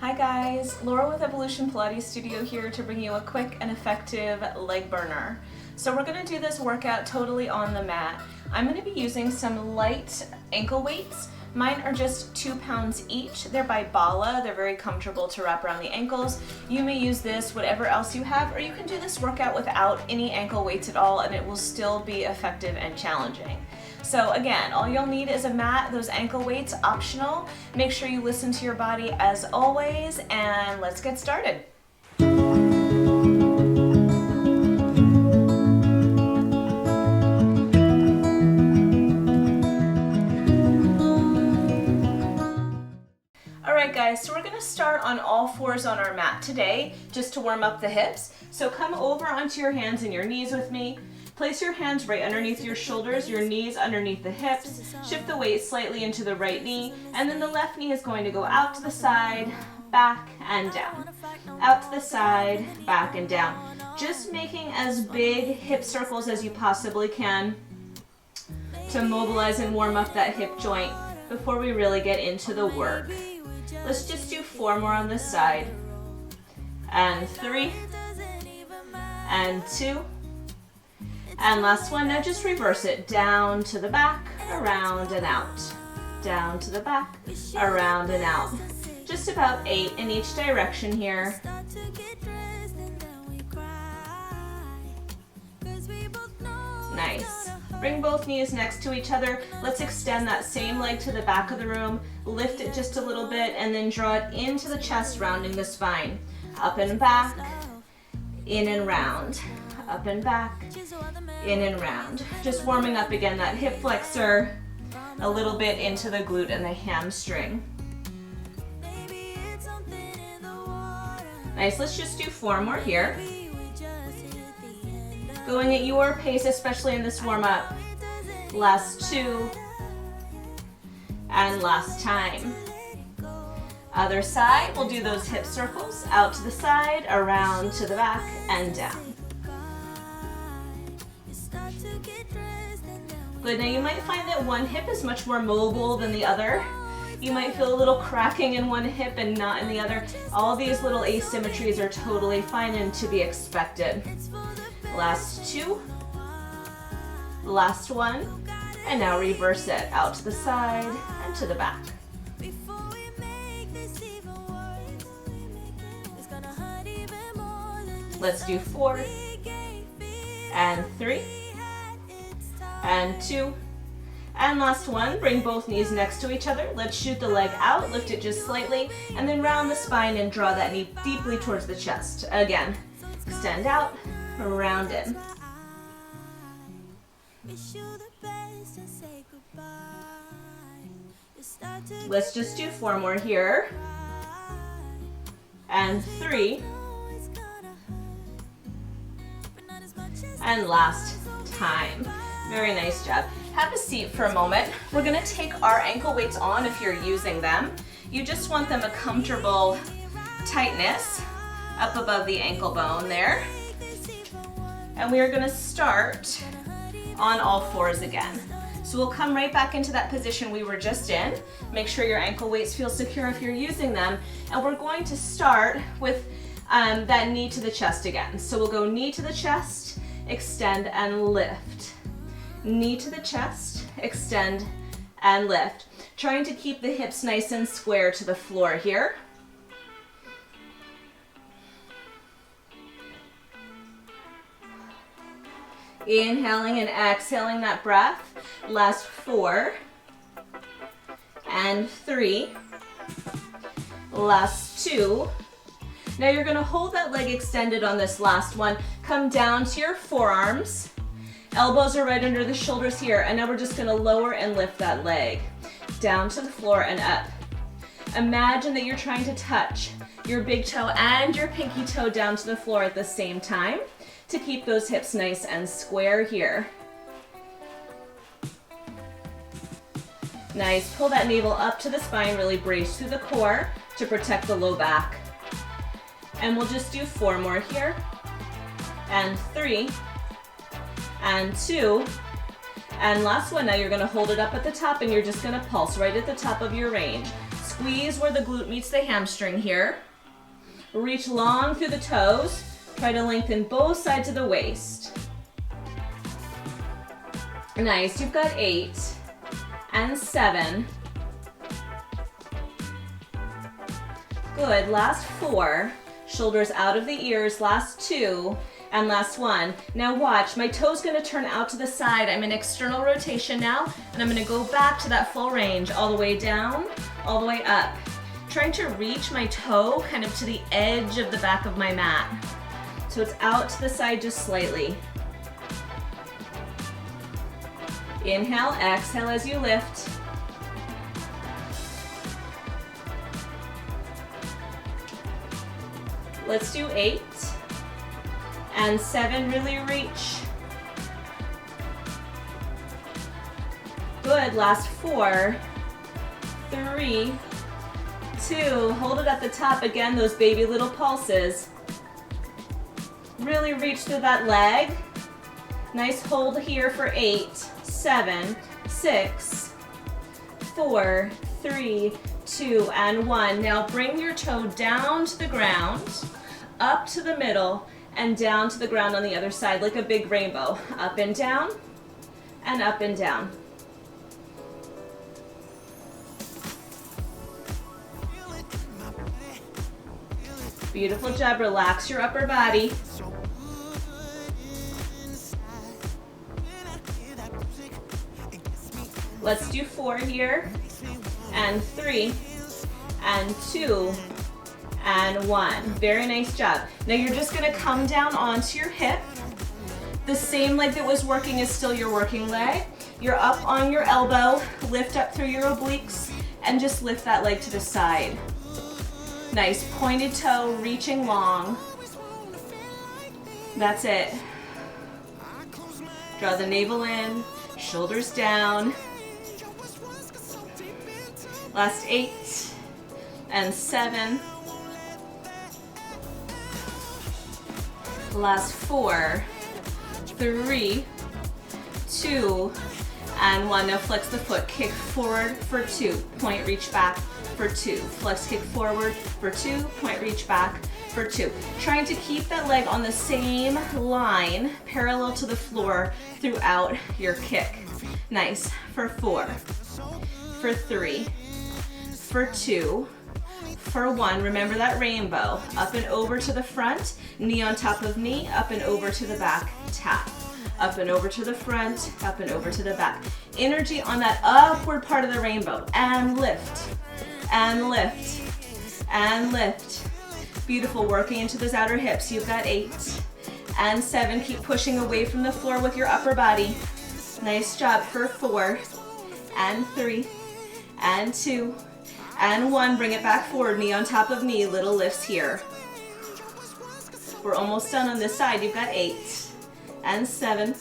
Hi guys, Laura with Evolution Pilates Studio here to bring you a quick and effective leg burner. So we're going to do this workout totally on the mat. I'm going to be using some light ankle weights. Mine are just 2 pounds each. They're by Barre. They're very comfortable to wrap around the ankles. You may use this, whatever else you have, or you can do this workout without any ankle weights at all and it will still be effective and challenging. So again, all you'll need is a mat, those ankle weights, optional. Make sure you listen to your body as always, and let's get started. Alright guys, so we're going to start on all fours on our mat today, just to warm up the hips. So come over onto your hands and your knees with me. Place your hands right underneath your shoulders, your knees underneath the hips. Shift the weight slightly into the right knee, and then the left knee is going to go out to the side, back and down. Out to the side, back and down. Just making as big hip circles as you possibly can to mobilize and warm up that hip joint before we really get into the work. Let's just do 4 more on this side. And 3, and 2, and last one. Now just reverse it, down to the back, around and out. Down to the back, around and out. Just about 8 in each direction here. Nice. Bring both knees next to each other. Let's extend that same leg to the back of the room. Lift it just a little bit and then draw it into the chest, rounding the spine. Up and back, in and round. Up and back, in and round. Just warming up again that hip flexor, a little bit into the glute and the hamstring. Nice, let's just do 4 more here. Going at your pace, especially in this warm up. Last 2, and last time. Other side, we'll do those hip circles, out to the side, around to the back, and down. Good, now you might find that one hip is much more mobile than the other. You might feel a little cracking in one hip and not in the other. All these little asymmetries are totally fine and to be expected. Last 2, last 1, and now reverse it, out to the side and to the back. Let's do 4, and 3, and 2, and last one. Bring both knees next to each other. Let's shoot the leg out, lift it just slightly, and then round the spine and draw that knee deeply towards the chest. Again, extend out, round in. Let's just do 4 more here, and 3, and last time. Very nice job. Have a seat for a moment. We're going to take our ankle weights on if you're using them. You just want them a comfortable tightness up above the ankle bone there. And we are going to start on all fours again. So we'll come right back into that position we were just in. Make sure your ankle weights feel secure if you're using them. And we're going to start with that knee to the chest again. So we'll go knee to the chest, extend and lift. Knee to the chest, extend and lift. Trying to keep the hips nice and square to the floor here. Inhaling and exhaling that breath. Last 4, and 3, last 2. Now you're going to hold that leg extended on this last one. Come down to your forearms. Elbows are right under the shoulders here, and now we're just going to lower and lift that leg down to the floor and up. Imagine that you're trying to touch your big toe and your pinky toe down to the floor at the same time to keep those hips nice and square here. Nice. Pull that navel up to the spine, really brace through the core to protect the low back. And we'll just do 4 more here, and 3, and 2, and last one. Now you're going to hold it up at the top and you're just going to pulse right at the top of your range. Squeeze where the glute meets the hamstring here. Reach long through the toes. Try to lengthen both sides of the waist. Nice, you've got 8 and 7. Good, last 4. Shoulders out of the ears, last 2. And last 1. Now watch, my toe's gonna turn out to the side. I'm in external rotation now, and I'm gonna go back to that full range, all the way down, all the way up. Trying to reach my toe kind of to the edge of the back of my mat. So it's out to the side just slightly. Inhale, exhale as you lift. Let's do 8. And 7, really reach. Good, last 4, 3, 2, hold it at the top again, those baby little pulses. Really reach through that leg. Nice hold here for 8, 7, 6, 4, 3, 2, and 1. Now bring your toe down to the ground, up to the middle, and down to the ground on the other side like a big rainbow. Up and down, and up and down. Beautiful job, relax your upper body. Let's do 4 here, and 3, and 2, and 1. Very nice job. Now you're just gonna come down onto your hip. The same leg that was working is still your working leg. You're up on your elbow, lift up through your obliques, and just lift that leg to the side. Nice pointed toe, reaching long. That's it. Draw the navel in, shoulders down. Last 8 and 7. Last 4, 3, 2, and 1. Now flex the foot, kick forward for 2, point, reach back for 2. Flex, kick forward for 2, point, reach back for 2. Trying to keep that leg on the same line, parallel to the floor throughout your kick. Nice, for 4, for 3, for 2, for 1. Remember that rainbow. Up and over to the front, knee on top of knee, up and over to the back, tap. Up and over to the front, up and over to the back. Energy on that upward part of the rainbow. And lift, and lift, and lift. Beautiful, working into those outer hips. You've got 8 and 7. Keep pushing away from the floor with your upper body. Nice job for 4 and 3 and 2 and 1. Bring it back forward, knee on top of knee, little lifts here. We're almost done on this side. You've got 8 and 7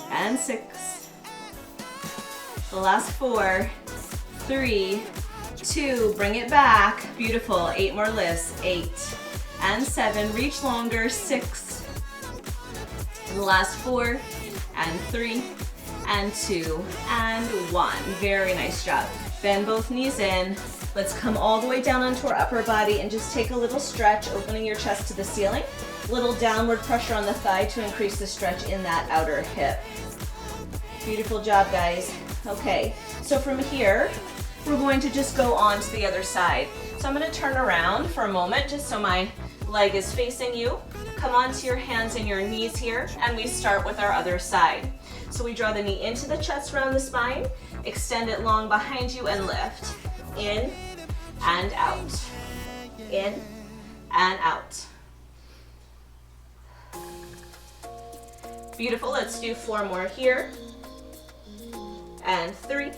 and 6. The last 4, 3, 2, bring it back. Beautiful, 8 more lifts. 8 and 7, reach longer. 6. The last 4 and 3 and 2 and 1. Very nice job. Bend both knees in. Let's come all the way down onto our upper body and just take a little stretch, opening your chest to the ceiling. Little downward pressure on the thigh to increase the stretch in that outer hip. Beautiful job, guys. Okay, so from here, we're going to just go on to the other side. So I'm going to turn around for a moment just so my leg is facing you. Come onto your hands and your knees here, and we start with our other side. So we draw the knee into the chest, around the spine, extend it long behind you, and lift. In and out. In and out. Beautiful, let's do 4 more here. And 3.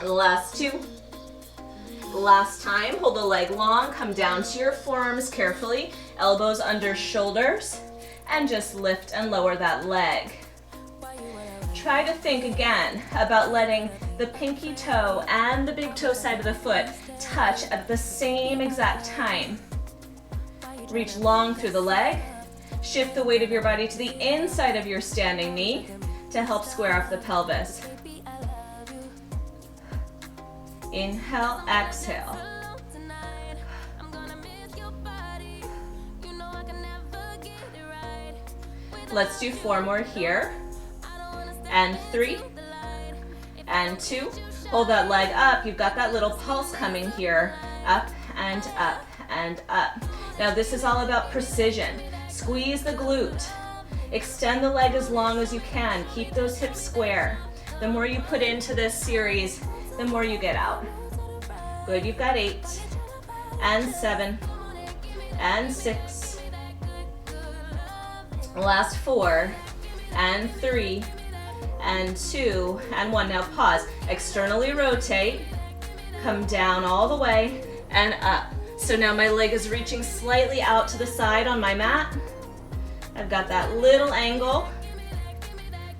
Last 2. Last time, hold the leg long, come down to your forearms carefully, elbows under shoulders, and just lift and lower that leg. Try to think again about letting the pinky toe and the big toe side of the foot touch at the same exact time. Reach long through the leg. Shift the weight of your body to the inside of your standing knee to help square off the pelvis. Inhale, exhale. Let's do 4 more here. And 3, and 2. Hold that leg up. You've got that little pulse coming here. Up and up and up. Now this is all about precision. Squeeze the glute. Extend the leg as long as you can. Keep those hips square. The more you put into this series, the more you get out. Good, you've got 8, and 7, and 6. Last 4, and 3, and 2, and 1. Now pause. Externally rotate. Come down all the way and up. So now my leg is reaching slightly out to the side on my mat. I've got that little angle,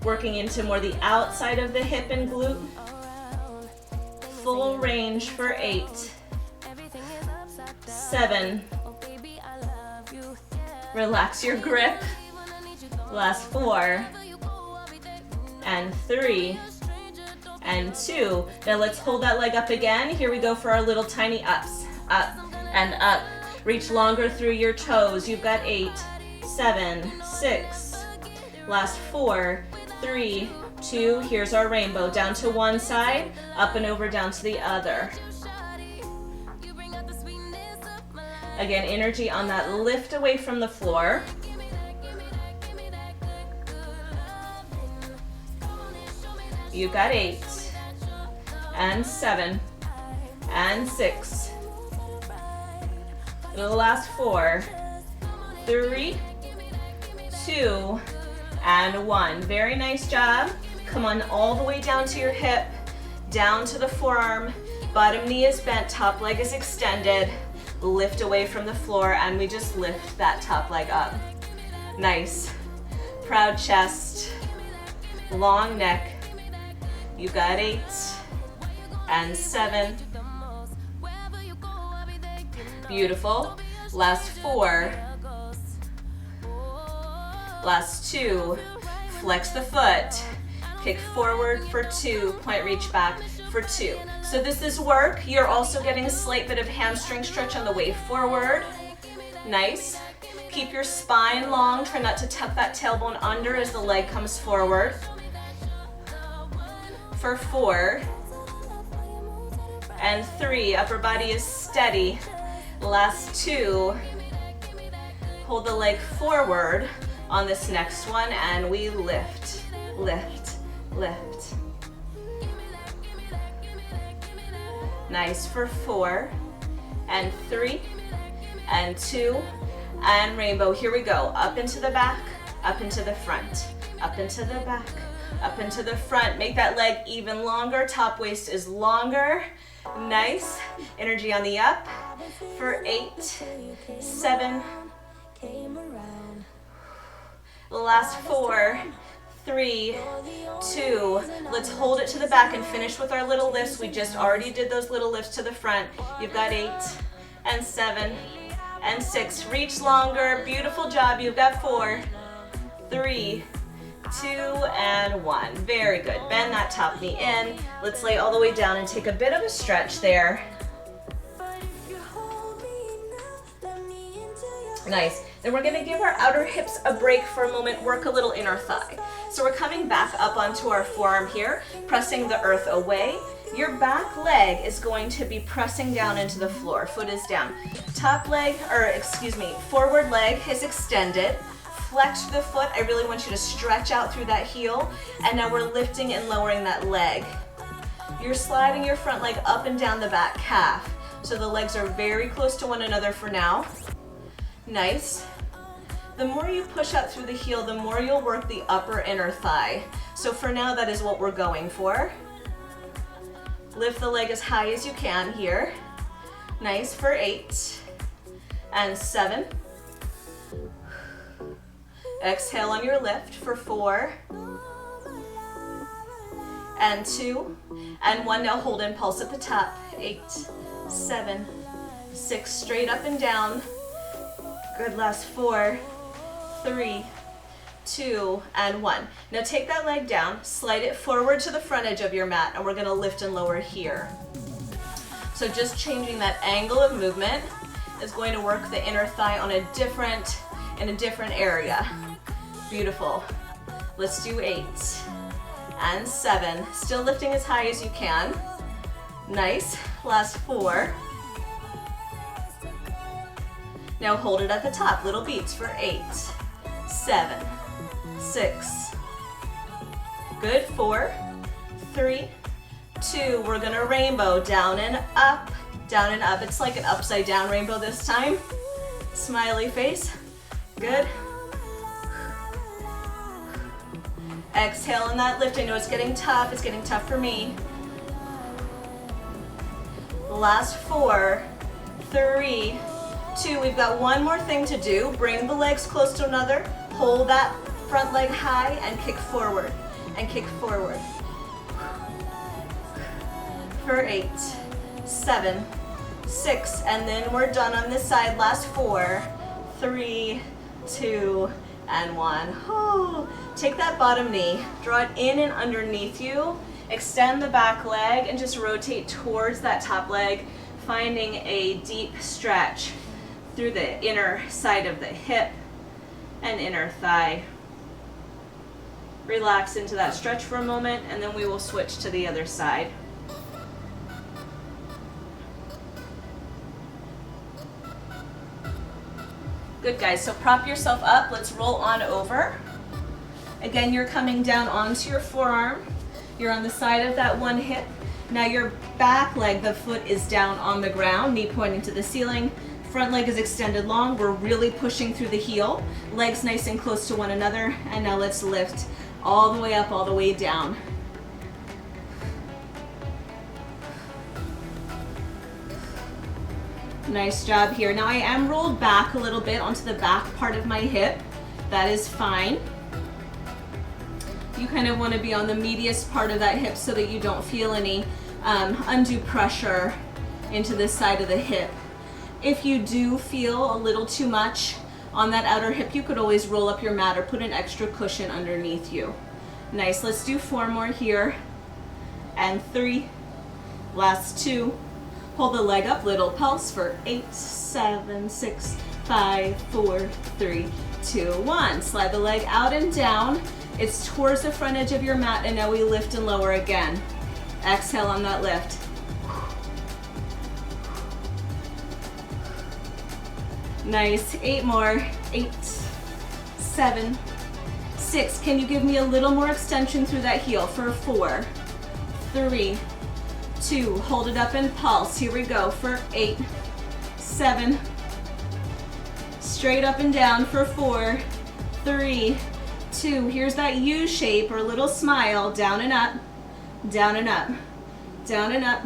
working into more the outside of the hip and glute. Full range for 8, 7. Relax your grip. Last 4, and 3, and 2. Now let's hold that leg up again. Here we go for our little tiny ups. Up and up. Reach longer through your toes. You've got 8, 7, 6. Last 4, 3, 2. Here's our rainbow. Down to one side, up and over down to the other. Again, energy on that lift away from the floor. You've got 8, and 7, and 6. The last 4, 3, 2, and 1. Very nice job. Come on all the way down to your hip, down to the forearm. Bottom knee is bent, top leg is extended. Lift away from the floor, and we just lift that top leg up. Nice. Proud chest, long neck. You've got 8, and 7. Beautiful. Last 4. Last 2. Flex the foot. Kick forward for 2. Point reach back for 2. So this is work. You're also getting a slight bit of hamstring stretch on the way forward. Nice. Keep your spine long. Try not to tuck that tailbone under as the leg comes forward. For 4, and 3. Upper body is steady. Last 2. Hold the leg forward on this next one, and we lift, lift, lift. Nice for 4, and 3, and 2, and rainbow. Here we go. Up into the back, up into the front, up into the back, up into the front. Make that leg even longer. Top waist is longer. Nice. Energy on the up for 8, 7. Last 4, 3, 2. Let's hold it to the back and finish with our little lifts. We just already did those little lifts to the front. You've got 8, and 7, and 6. Reach longer. Beautiful job. You've got 4, 3, 2, and 1. Very good. Bend that top knee in. Let's lay all the way down and take a bit of a stretch there. Nice. Then we're gonna give our outer hips a break for a moment, work a little inner thigh. So we're coming back up onto our forearm here, pressing the earth away. Your back leg is going to be pressing down into the floor. Foot is down. Forward leg is extended. Flex the foot. I really want you to stretch out through that heel. And now we're lifting and lowering that leg. You're sliding your front leg up and down the back calf. So the legs are very close to one another for now. Nice. The more you push out through the heel, the more you'll work the upper inner thigh. So for now, that is what we're going for. Lift the leg as high as you can here. Nice for 8, and 7. Exhale on your lift for 4, and 2, and 1. Now hold in, pulse at the top. 8, 7, 6, straight up and down. Good, last 4, 3, 2, and 1. Now take that leg down, slide it forward to the front edge of your mat, and we're gonna lift and lower here. So just changing that angle of movement is going to work the inner thigh on in a different area. Beautiful. Let's do 8 and 7. Still lifting as high as you can. Nice. Last 4. Now hold it at the top. Little beats for 8, 7, 6. Good. 4, 3, 2. We're gonna rainbow down and up, down and up. It's like an upside down rainbow this time. Smiley face. Good. Exhale on that lift. I know it's getting tough. It's getting tough for me. Last 4, 3, 2. We've got one more thing to do. Bring the legs close to another. Hold that front leg high and kick forward. And kick forward. For 8, 7, 6. And then we're done on this side. Last 4, 3, 2, and 1. Oh, take that bottom knee, draw it in and underneath you, extend the back leg, and just rotate towards that top leg, finding a deep stretch through the inner side of the hip and inner thigh. Relax into that stretch for a moment, and then we will switch to the other side. Good, guys, so prop yourself up. Let's roll on over. Again, you're coming down onto your forearm. You're on the side of that one hip. Now your back leg, the foot is down on the ground, knee pointing to the ceiling. Front leg is extended long. We're really pushing through the heel. Legs nice and close to one another. And now let's lift all the way up, all the way down. Nice job here. Now I am rolled back a little bit onto the back part of my hip. That is fine. You kind of want to be on the medius part of that hip so that you don't feel any undue pressure into this side of the hip. If you do feel a little too much on that outer hip, you could always roll up your mat or put an extra cushion underneath you. Nice. Let's do 4 more here. And 3. Last 2. Hold the leg up, little pulse for 8, 7, 6, 5, 4, 3, 2, 1. Slide the leg out and down. It's towards the front edge of your mat, and now we lift and lower again. Exhale on that lift. Nice. 8 more. 8, 7, 6. Can you give me a little more extension through that heel for 4, 3, 2, hold it up and pulse. Here we go for 8, 7, straight up and down for 4, 3, 2. Here's that U shape or little smile, down and up, down and up, down and up.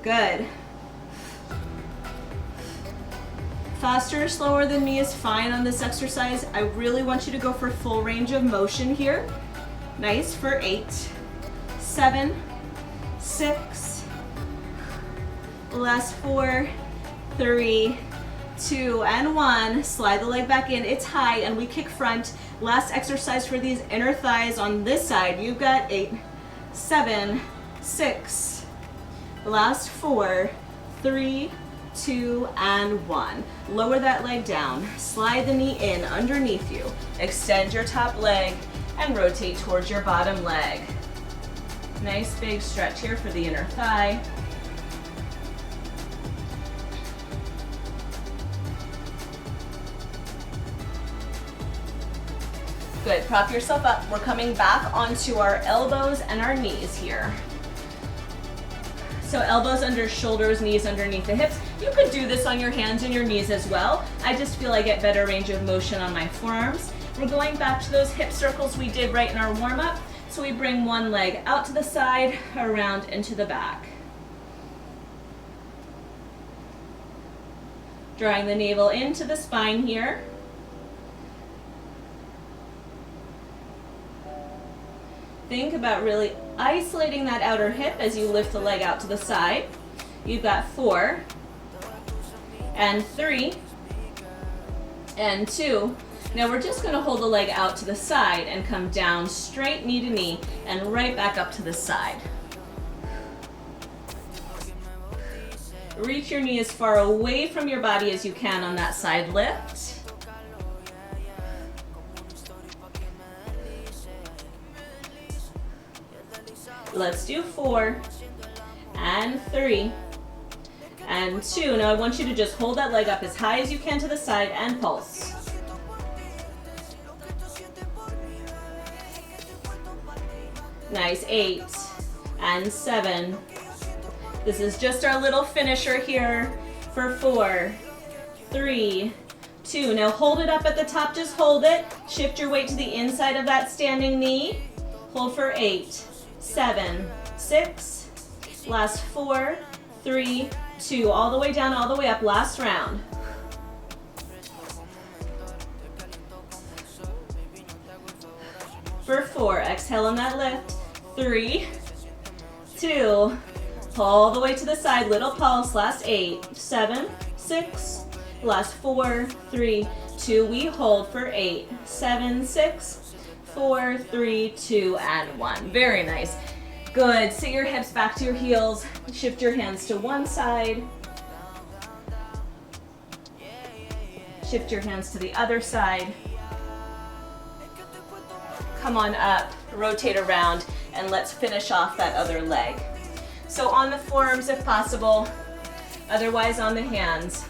Good. Faster or slower than me is fine on this exercise. I really want you to go for full range of motion here. Nice for 8, 7, 6, last 4, 3, 2, and 1. Slide the leg back in. It's high, and we kick front. Last exercise for these inner thighs on this side. You've got 8, 7, 6, last 4, 3, 2, and 1. Lower that leg down. Slide the knee in underneath you. Extend your top leg and rotate towards your bottom leg. Nice big stretch here for the inner thigh. Good, prop yourself up. We're coming back onto our elbows and our knees here. So elbows under shoulders, knees underneath the hips. You could do this on your hands and your knees as well. I just feel I get better range of motion on my forearms. We're going back to those hip circles we did right in our warm-up. So we bring one leg out to the side, around into the back. Drawing the navel into the spine here. Think about really isolating that outer hip as you lift the leg out to the side. You've got 4, and 3, and 2. Now we're just going to hold the leg out to the side and come down straight knee to knee and right back up to the side. Reach your knee as far away from your body as you can on that side lift. Let's do 4 and 3 and 2. Now I want you to just hold that leg up as high as you can to the side and pulse. Nice, 8 and 7. This is just our little finisher here for 4, 3, 2. Now hold it up at the top, just hold it. Shift your weight to the inside of that standing knee. Hold for 8, 7, 6. Last 4, 3, 2. All the way down, all the way up. Last round. For 4, exhale on that lift. 3, 2. All the way to the side, little pulse. Last 8, 7, 6. Last 4, 3, 2. We hold for 8, 7, 6, 4, 3, 2, and 1. Very nice. Good. Sit your hips back to your heels. Shift your hands to one side. Shift your hands to the other side. Come on up, rotate around, and let's finish off that other leg. So on the forearms if possible, otherwise on the hands.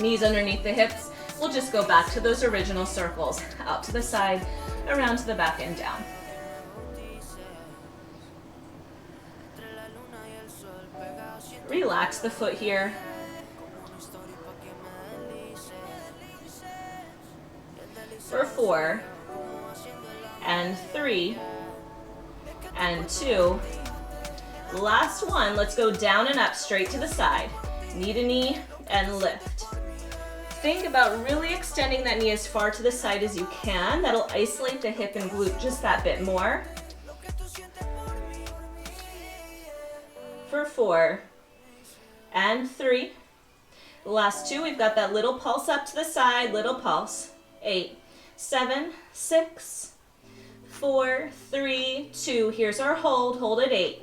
Knees underneath the hips. We'll just go back to those original circles. Out to the side, around to the back and down. Relax the foot here. For 4 and 3 and 2. Last one, let's go down and up, straight to the side. Knee to knee and lift. Think about really extending that knee as far to the side as you can. That'll isolate the hip and glute just that bit more. For 4 and 3. Last 2, we've got that little pulse up to the side, little pulse. 8, 7, 6, 4, 3, 2. Here's our hold. Hold at 8,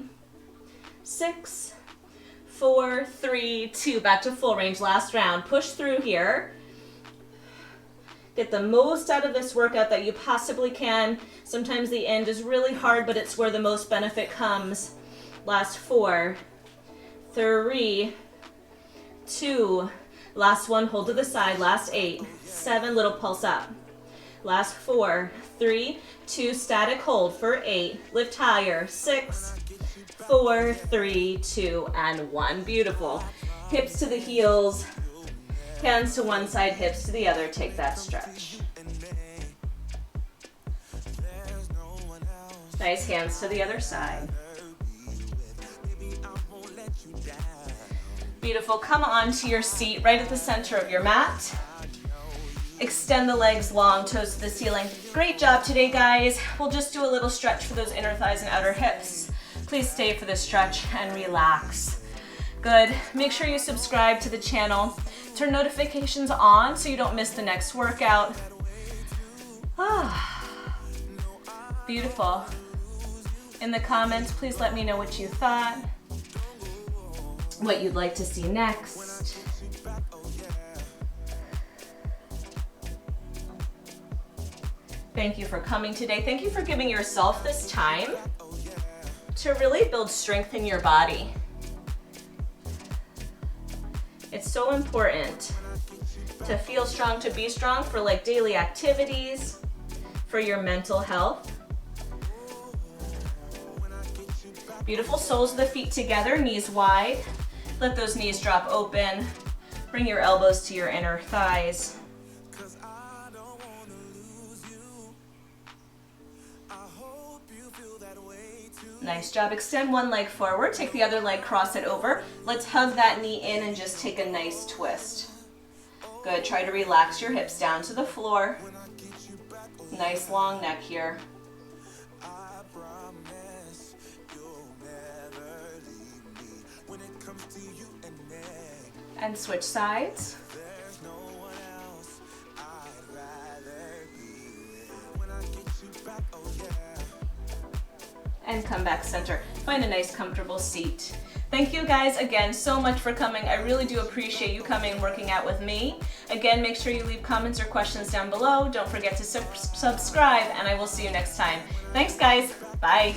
6, 4, 3, 2. Back to full range. Last round. Push through here. Get the most out of this workout that you possibly can. Sometimes the end is really hard, but it's where the most benefit comes. Last 4, 3, 2. Last one. Hold to the side. Last 8, 7. Little pulse up. Last 4, 3, 2, static hold for 8. Lift higher. 6, 4, 3, 2, and 1. Beautiful. Hips to the heels. Hands to one side, hips to the other. Take that stretch. Nice. Hands to the other side. Beautiful. Come onto your seat right at the center of your mat. Extend the legs long, toes to the ceiling. Great job today, guys. We'll just do a little stretch for those inner thighs and outer hips. Please stay for this stretch and relax. Good. Make sure you subscribe to the channel. Turn notifications on so you don't miss the next workout. Beautiful. In the comments, please let me know what you thought, what you'd like to see next. Thank you for coming today. Thank you for giving yourself this time to really build strength in your body. It's so important to feel strong, to be strong for like daily activities, for your mental health. Beautiful. Soles of the feet together, knees wide. Let those knees drop open. Bring your elbows to your inner thighs. Nice job. Extend one leg forward. Take the other leg, cross it over. Let's hug that knee in and just take a nice twist. Good. Try to relax your hips down to the floor. Nice long neck here. And switch sides. And come back center. Find a nice comfortable seat. Thank you guys again so much for coming. I really do appreciate you coming and working out with me. Again, make sure you leave comments or questions down below. Don't forget to subscribe, and I will see you next time. Thanks guys. Bye.